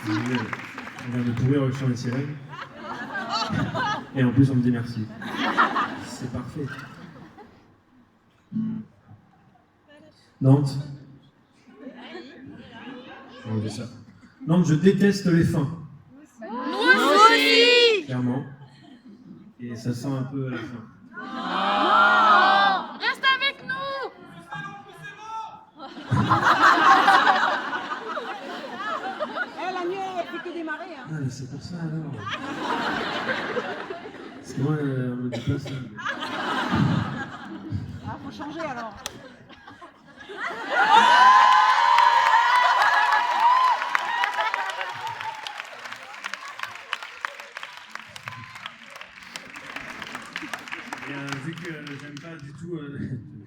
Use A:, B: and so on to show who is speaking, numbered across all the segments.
A: On vient de pourrir le chant des sirènes. Et en plus, on me dit merci. C'est parfait. Nantes. Je vais enlever ça. Nantes, je déteste les fins.
B: Nous aussi.
A: Clairement. Et ça sent un peu à la fin.
B: Non. Reste avec nous.
C: La nuit, elle fait que démarrer. Hein.
A: Ah, mais c'est pour ça alors. Parce que moi, on me dit pas ça.
C: Ah, faut changer alors.
A: Et vu que j'aime pas du tout,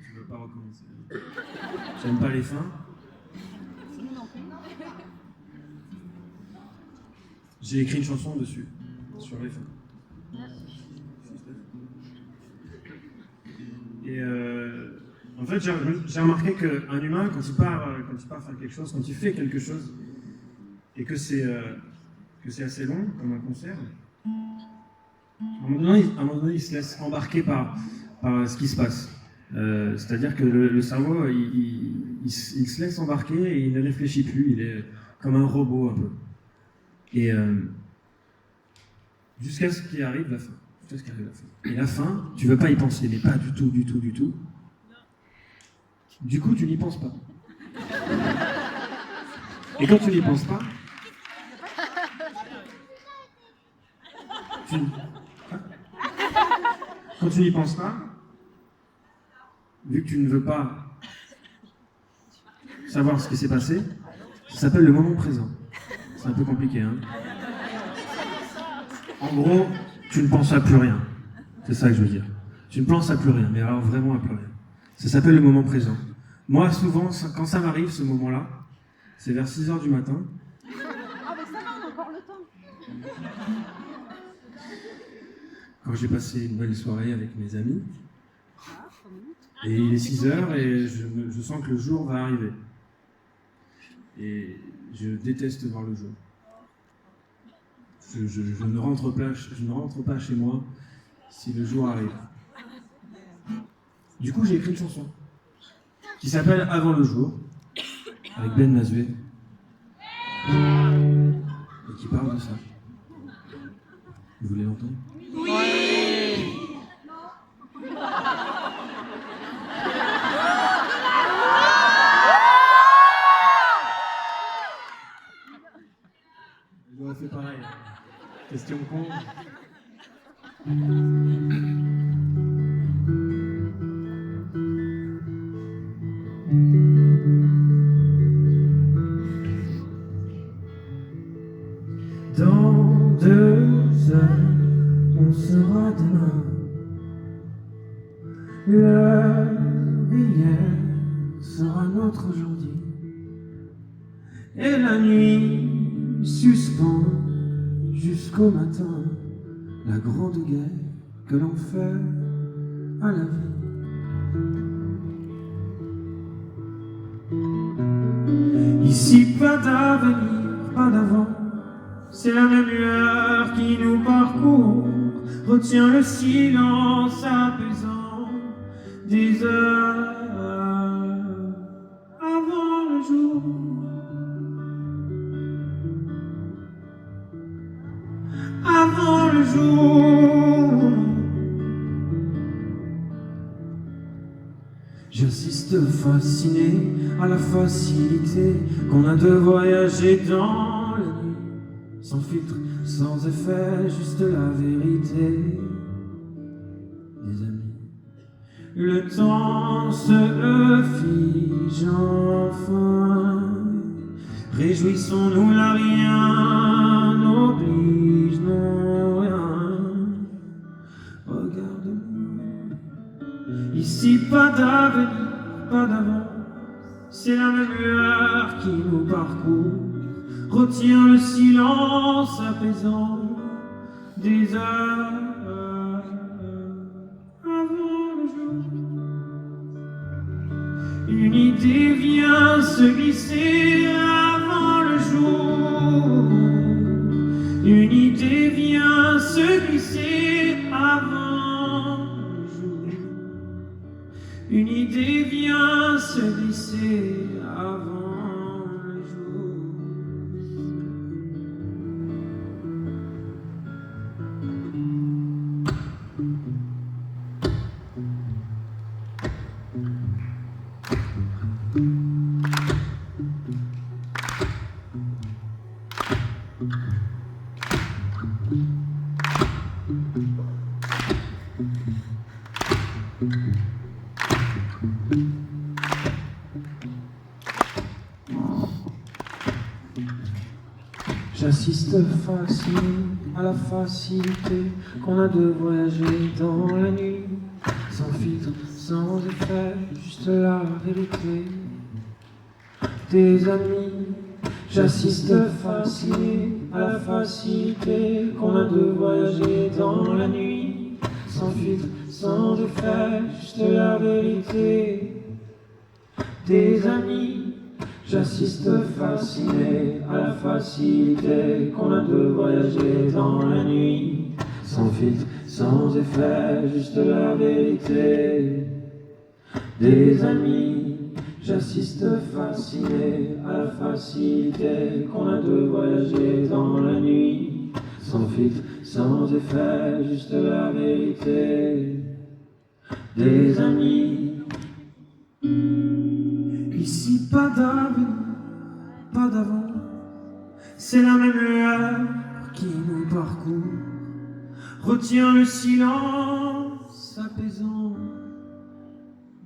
A: tu veux pas recommencer. J'aime pas les fins. J'ai écrit une chanson dessus, sur les fins. Et en fait, j'ai remarqué qu'un humain, quand il part faire quelque chose, quand il fait quelque chose, et que c'est assez long, comme un concert, à un moment donné, il se laisse embarquer par ce qui se passe. C'est-à-dire que le cerveau, il se laisse embarquer et il ne réfléchit plus, il est comme un robot un peu. Et jusqu'à ce qu'il arrive la fin. Et la fin, tu veux pas y penser, mais pas du tout, du tout, du tout. Du coup, tu n'y penses pas. Et quand tu n'y penses pas, quand tu n'y penses pas, vu que tu ne veux pas savoir ce qui s'est passé, ça s'appelle le moment présent. C'est un peu compliqué, hein. En gros, tu ne penses à plus rien. C'est ça que je veux dire. Tu ne penses à plus rien, mais alors vraiment à plus rien. Ça s'appelle le moment présent. Moi, souvent, quand ça m'arrive, ce moment-là, c'est vers 6h du matin.
C: Ah, mais ça va, on a encore le temps.
A: Quand j'ai passé une belle soirée avec mes amis. Et il est 6h et je sens que le jour va arriver. Et je déteste voir le jour. Je ne rentre pas chez moi si le jour arrive. Du coup, j'ai écrit une chanson qui s'appelle Avant le jour, avec Ben Mazué, et qui parle de ça. Vous voulez l'entendre ?
B: Oui.
A: J'aurais fait pareil. Question con. Dans 2 heures, on sera demain. L'heure d'hier sera notre aujourd'hui. Et la nuit suspend jusqu'au matin la grande guerre que l'on fait à la vie. Ici, pas d'avenir, pas d'avant. C'est la même lueur qui nous parcourt, retient le silence apaisant des heures avant le jour. Avant le jour. J'assiste fasciné à la facilité qu'on a de voyager dans la nuit. Sans filtre, sans effet, juste la vérité. Des amis. Le temps se fige enfin. Réjouissons-nous, là rien n'oblige, non rien. Regarde-moi. Ici pas d'avenir, pas d'avant. C'est la même lueur qui nous parcourt. Retient le silence apaisant des heures avant le jour. Une idée vient se glisser avant le jour.
D: se glisser avant le jour. J'assiste fasciné à la facilité qu'on a de voyager dans la nuit, sans filtre, sans effet, juste la vérité des amis. J'assiste fasciné à la facilité qu'on a de voyager dans la nuit, sans filtre, sans effet, juste la vérité des amis. J'assiste fasciné à la facilité qu'on a de voyager dans la nuit, sans filtre, sans effet, juste la vérité des amis. J'assiste fasciné à la facilité qu'on a de voyager dans la nuit, sans filtre, sans effet, juste la vérité des amis. Ici pas d'avenir, pas d'avant, c'est la même lueur qui nous parcourt. Retiens le silence apaisant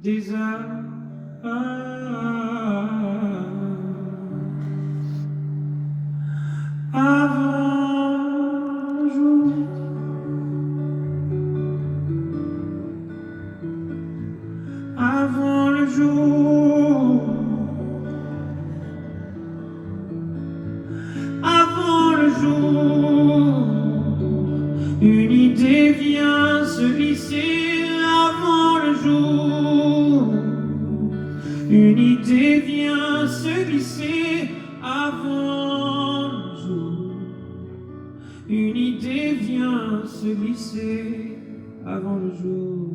D: des heures. Avant le jour, avant le jour, avant le jour, une idée vient se glisser avant le jour. Une idée vient se glisser avant le jour. Une idée vient se glisser avant le jour.